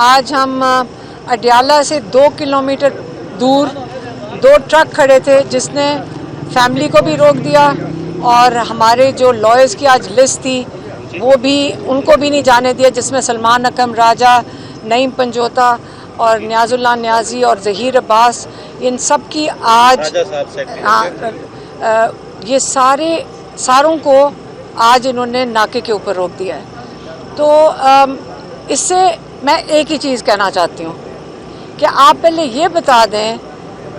आज हम अडियाला से 2 किलोमीटर दूर 2 ट्रक खड़े थे जिसने फैमिली को भी रोक दिया और हमारे जो लॉयर्स की आज लिस्ट थी वो भी उनको भी नहीं जाने दिया, जिसमें सलमान अकरम राजा, नईम पंजोता और नियाजुल्लाह नियाजी और ज़हीर अब्बास, इन सब की आज ये सारों को आज इन्होंने नाके के ऊपर रोक दिया है। तो इससे मैं एक ही चीज़ कहना चाहती हूँ कि आप पहले ये बता दें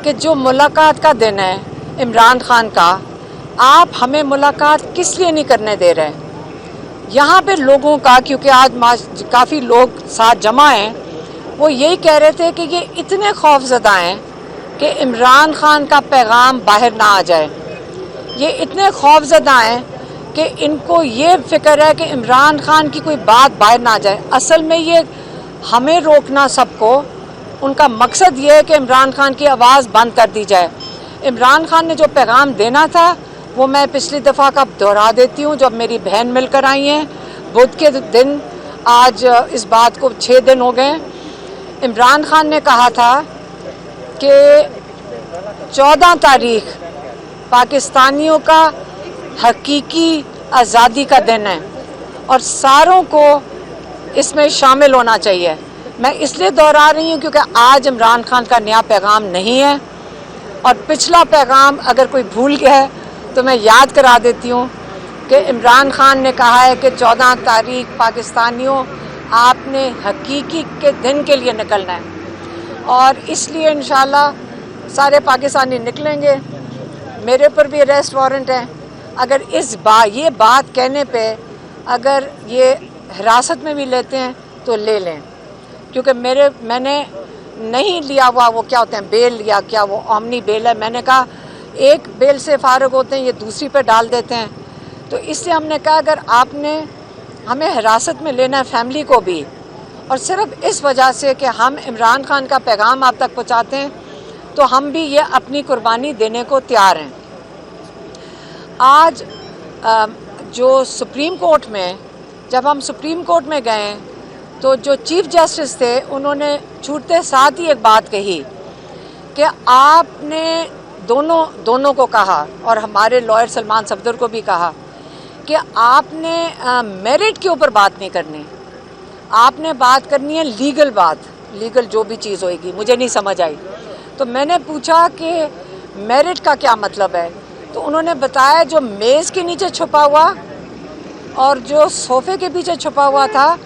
कि जो मुलाकात का दिन है इमरान खान का, आप हमें मुलाकात किस लिए नहीं करने दे रहे हैं यहाँ पे लोगों का, क्योंकि आज काफ़ी लोग साथ जमा हैं, वो यही कह रहे थे कि ये इतने खौफज़दा हैं कि इमरान खान का पैगाम बाहर ना आ जाए। ये इतने खौफज़दा हैं कि इनको ये फ़िक्र है कि इमरान खान की कोई बात बाहर ना आ जाए। असल में ये हमें रोकना सबको, उनका मकसद ये है कि इमरान खान की आवाज़ बंद कर दी जाए। इमरान खान ने जो पैगाम देना था वो मैं पिछली दफ़ा का दोहरा देती हूँ। जब मेरी बहन मिलकर आई हैं बुध के दिन, आज इस बात को 6 दिन हो गए। इमरान खान ने कहा था कि 14 तारीख पाकिस्तानियों का हकीकी आज़ादी का दिन है और सारों को इसमें शामिल होना चाहिए। मैं इसलिए दोहरा रही हूँ क्योंकि आज इमरान खान का नया पैगाम नहीं है और पिछला पैगाम अगर कोई भूल गया है तो मैं याद करा देती हूँ कि इमरान खान ने कहा है कि 14 तारीख पाकिस्तानियों आपने हकीकी के दिन के लिए निकलना है और इसलिए इंशाल्लाह सारे पाकिस्तानी निकलेंगे। मेरे पर भी अरेस्ट वारंट है। अगर ये बात कहने पे अगर ये हिरासत में भी लेते हैं तो ले लें, क्योंकि मैंने नहीं लिया हुआ वो क्या होते हैं बेल या क्या वो ओमनी बेल है। मैंने कहा एक बेल से फारग होते हैं, ये दूसरी पे डाल देते हैं। तो इसलिए हमने कहा अगर आपने हमें हिरासत में लेना है फैमिली को भी, और सिर्फ इस वजह से कि हम इमरान खान का पैगाम आप तक पहुँचाते हैं, तो हम भी ये अपनी कुर्बानी देने को तैयार हैं। आज जो सुप्रीम कोर्ट में, जब हम सुप्रीम कोर्ट में गए तो जो चीफ जस्टिस थे उन्होंने छूटते साथ ही एक बात कही कि आपने दोनों को कहा और हमारे लॉयर सलमान सफदर को भी कहा कि आपने मेरिट के ऊपर बात नहीं करनी, आपने बात करनी है लीगल बात, लीगल जो भी चीज़ होएगी। मुझे नहीं समझ आई तो मैंने पूछा कि मेरिट का क्या मतलब है, तो उन्होंने बताया जो मेज़ के नीचे छुपा हुआ और जो सोफ़े के पीछे छुपा हुआ था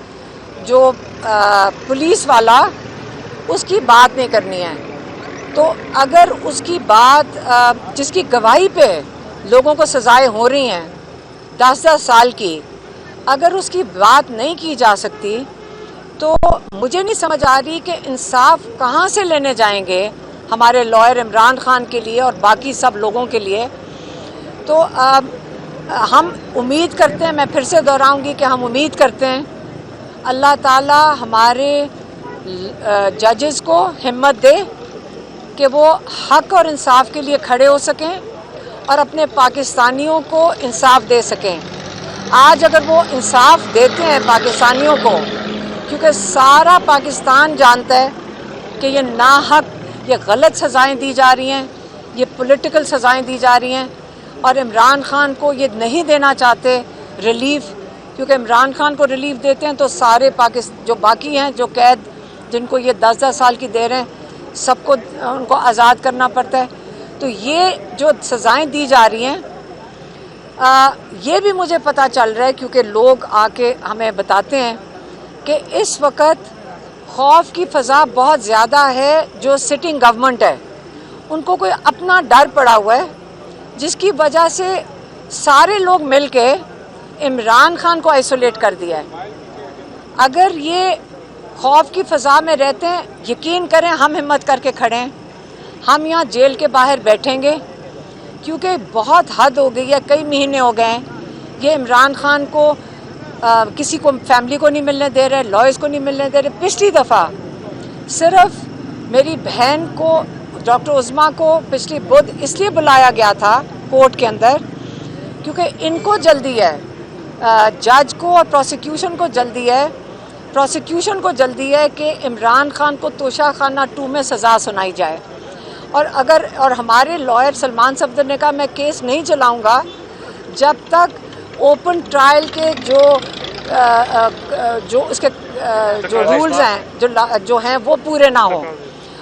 जो पुलिस वाला, उसकी बात नहीं करनी है। तो अगर उसकी बात जिसकी गवाही पे लोगों को सज़ाएं हो रही हैं 10-10 साल की, अगर उसकी बात नहीं की जा सकती तो मुझे नहीं समझ आ रही कि इंसाफ कहाँ से लेने जाएंगे हमारे लॉयर इमरान खान के लिए और बाकी सब लोगों के लिए। तो हम उम्मीद करते हैं, मैं फिर से दोहराऊंगी कि हम उम्मीद करते हैं अल्लाह ताला हमारे जजेस को हिम्मत दे कि वो हक और इंसाफ के लिए खड़े हो सकें और अपने पाकिस्तानियों को इंसाफ दे सकें। आज अगर वो इंसाफ देते हैं पाकिस्तानियों को, क्योंकि सारा पाकिस्तान जानता है कि ये नाहक, ये गलत सज़ाएं दी जा रही हैं, ये पॉलिटिकल सज़ाएं दी जा रही हैं और इमरान खान को ये नहीं देना चाहते रिलीफ़, क्योंकि इमरान खान को रिलीफ़ देते हैं तो सारे जो बाकी हैं जो कैद जिनको ये 10-10 साल की दे रहे हैं सबको उनको आज़ाद करना पड़ता है। तो ये जो सज़ाएं दी जा रही हैं ये भी मुझे पता चल रहा है क्योंकि लोग आके हमें बताते हैं कि इस वक्त खौफ की फ़ज़ा बहुत ज़्यादा है। जो सिटिंग गवर्नमेंट है उनको कोई अपना डर पड़ा हुआ है जिसकी वजह से सारे लोग मिल के इमरान खान को आइसोलेट कर दिया है। अगर ये खौफ की फ़ज़ा में रहते हैं, यकीन करें हम हिम्मत करके खड़े हैं, हम यहाँ जेल के बाहर बैठेंगे क्योंकि बहुत हद हो गई है। कई महीने हो गए हैं ये इमरान खान को किसी को फैमिली को नहीं मिलने दे रहे, लॉयर्स को नहीं मिलने दे रहे। पिछली दफ़ा सिर्फ मेरी बहन को, डॉक्टर उज़मा को पिछली बुध इसलिए बुलाया गया था कोर्ट के अंदर क्योंकि इनको जल्दी है, जज को और प्रोसिक्यूशन को जल्दी है پروسیکیوشن کو جلدی ہے کہ عمران خان کو توشہ خانہ 2 میں سزا سنائی جائے، اور ہمارے لائر سلمان صفدر نے کہا میں کیس نہیں چلاؤں گا جب تک اوپن ٹرائل کے جو اس کے جو رولز ہیں جو ہیں وہ پورے نہ ہوں،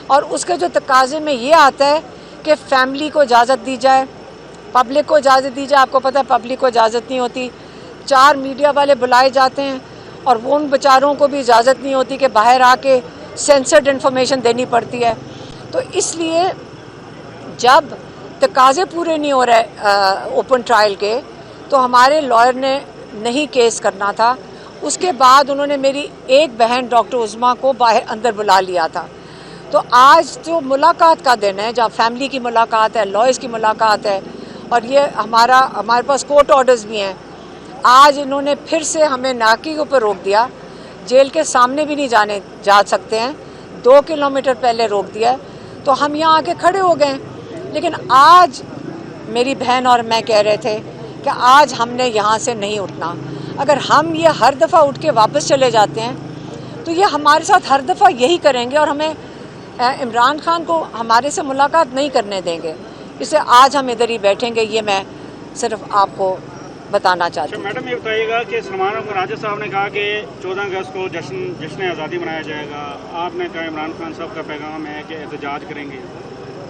اور اس کے جو تقاضے میں یہ آتا ہے کہ فیملی کو اجازت دی جائے، پبلک کو اجازت دی جائے۔ آپ کو پتہ ہے پبلک کو اجازت نہیں ہوتی، 4 میڈیا والے بلائے جاتے ہیں اور وہ ان بیچاروں کو بھی اجازت نہیں ہوتی کہ باہر آ کے سینسرڈ انفارمیشن دینی پڑتی ہے۔ تو اس لیے جب تقاضے پورے نہیں ہو رہے اوپن ٹرائل کے تو ہمارے لائر نے نہیں کیس کرنا تھا۔ اس کے بعد انہوں نے میری ایک بہن ڈاکٹر عظمیٰ کو باہر اندر بلا لیا تھا۔ تو آج جو ملاقات کا دن ہے، جہاں فیملی کی ملاقات ہے، لائرز کی ملاقات ہے، اور یہ ہمارے پاس کورٹ آرڈرز بھی ہیں، آج انہوں نے پھر سے ہمیں ناکے کے اوپر روک دیا، جیل کے سامنے بھی نہیں جا سکتے ہیں، 2 کلومیٹر پہلے روک دیا ہے۔ تو ہم یہاں آ کے کھڑے ہو گئے، لیکن آج میری بہن اور میں کہہ رہے تھے کہ آج ہم نے یہاں سے نہیں اٹھنا۔ اگر ہم یہ ہر دفعہ اٹھ کے واپس چلے جاتے ہیں تو یہ ہمارے ساتھ ہر دفعہ یہی کریں گے، اور ہمیں عمران خان کو ہمارے سے ملاقات نہیں کرنے دیں گے۔ اس سے آج ہم ادھر ہی بیٹھیں گے، یہ میں صرف آپ کو بتانا چاہتی ہوں۔ میڈم یہ بتائیے گا کہ سلمان راجہ صاحب نے کہا کہ 14 اگست کو جشن آزادی منایا جائے گا، آپ نے کہا عمران خان صاحب کا پیغام ہے کہ احتجاج کریں گے،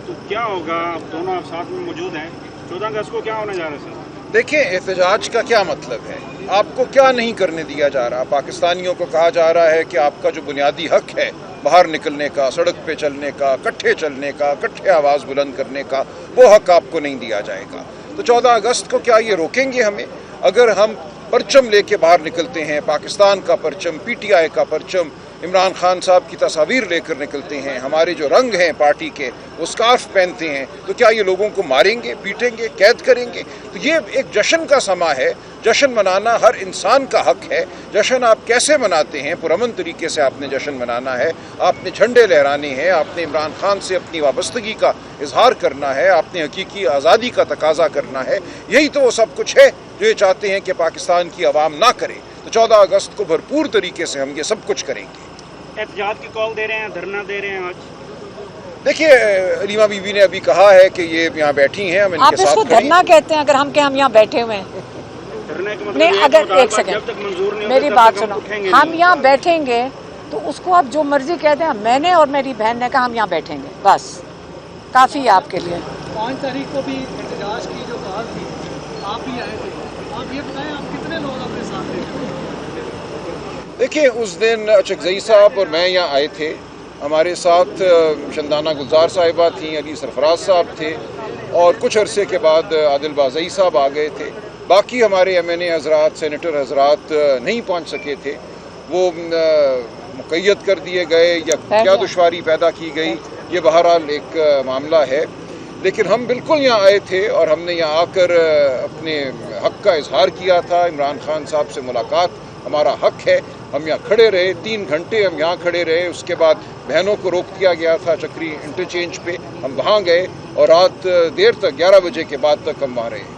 تو کیا ہوگا؟ آپ دونوں آپ ساتھ میں موجود ہیں، 14 اگست کو کیا ہونے جا رہا ہے سر؟ دیکھیں احتجاج کا کیا مطلب ہے، آپ کو کیا نہیں کرنے دیا جا رہا؟ پاکستانیوں کو کہا جا رہا ہے کہ آپ کا جو بنیادی حق ہے باہر نکلنے کا، سڑک پہ چلنے کا، کٹھے چلنے کا، کٹھے آواز بلند کرنے کا، وہ حق آپ کو نہیں دیا جائے گا۔ تو 14 اگست کو کیا یہ روکیں گے ہمیں؟ اگر ہم پرچم لے کے باہر نکلتے ہیں، پاکستان کا پرچم، پی ٹی آئی کا پرچم، عمران خان صاحب کی تصاویر لے کر نکلتے ہیں، ہمارے جو رنگ ہیں پارٹی کے وہ اسکارف پہنتے ہیں، تو کیا یہ لوگوں کو ماریں گے، پیٹیں گے، قید کریں گے؟ تو یہ ایک جشن کا سما ہے، جشن منانا ہر انسان کا حق ہے۔ جشن آپ کیسے مناتے ہیں؟ پرامن طریقے سے آپ نے جشن منانا ہے، آپ نے جھنڈے لہرانے ہیں، آپ نے عمران خان سے اپنی وابستگی کا اظہار کرنا ہے، آپ نے حقیقی آزادی کا تقاضا کرنا ہے۔ یہی تو وہ سب کچھ ہے جو یہ چاہتے ہیں کہ پاکستان کی عوام نہ کرے۔ تو 14 اگست کو بھرپور طریقے سے ہم یہ سب کچھ کریں گے۔ احتجاج کی کال دے رہے ہیں، دھرنا دے رہے ہیں آج؟ دیکھیے علیمہ بی بی نے ابھی کہا ہے کہ یہ یہاں بیٹھی ہیں، ہم ان آپ کے اس ساتھ کو دھرنا کہتے ہیں اگر ہم یہاں بیٹھے ہوئے ہیں؟ دھرنے کا مطلب نہیں، یہ اگر ہے کہ ایک سیکنڈ جب تک منظور نہیں میری ہوگا بات تب تک سنو، اٹھیں گے ہم نہیں۔ یہاں بیٹھیں گے تو اس کو آپ جو مرضی کہتے ہیں، میں نے اور میری بہن نے کہا ہم یہاں بیٹھیں گے، بس کافی ہے آپ کے لیے۔ 5 تاریخ کو بھی احتجاج کی جو کال تھی، آپ بھی آئے تھے، آپ یہ بتائیں آپ کتنے لوگ اپنے ساتھ لے گئے؟ دیکھیں اس دن چکزئی صاحب اور میں یہاں آئے تھے، ہمارے ساتھ شندانہ گلزار صاحبہ تھیں، علی سرفراز صاحب تھے، اور کچھ عرصے کے بعد عادل بازئی صاحب آ گئے تھے۔ باقی ہمارے ایم این اے حضرات، سینیٹر حضرات نہیں پہنچ سکے تھے، وہ مقید کر دیے گئے یا کیا دشواری پیدا کی گئی، یہ بہرحال ایک معاملہ ہے۔ لیکن ہم بالکل یہاں آئے تھے اور ہم نے یہاں آ کر اپنے حق کا اظہار کیا تھا۔ عمران خان صاحب سے ملاقات ہمارا حق ہے، ہم یہاں کھڑے رہے، 3 گھنٹے ہم یہاں کھڑے رہے۔ اس کے بعد بہنوں کو روک دیا گیا تھا چکری انٹرچینج پہ، ہم وہاں گئے اور رات دیر تک 11 بجے کے بعد تک ہم وہاں رہے۔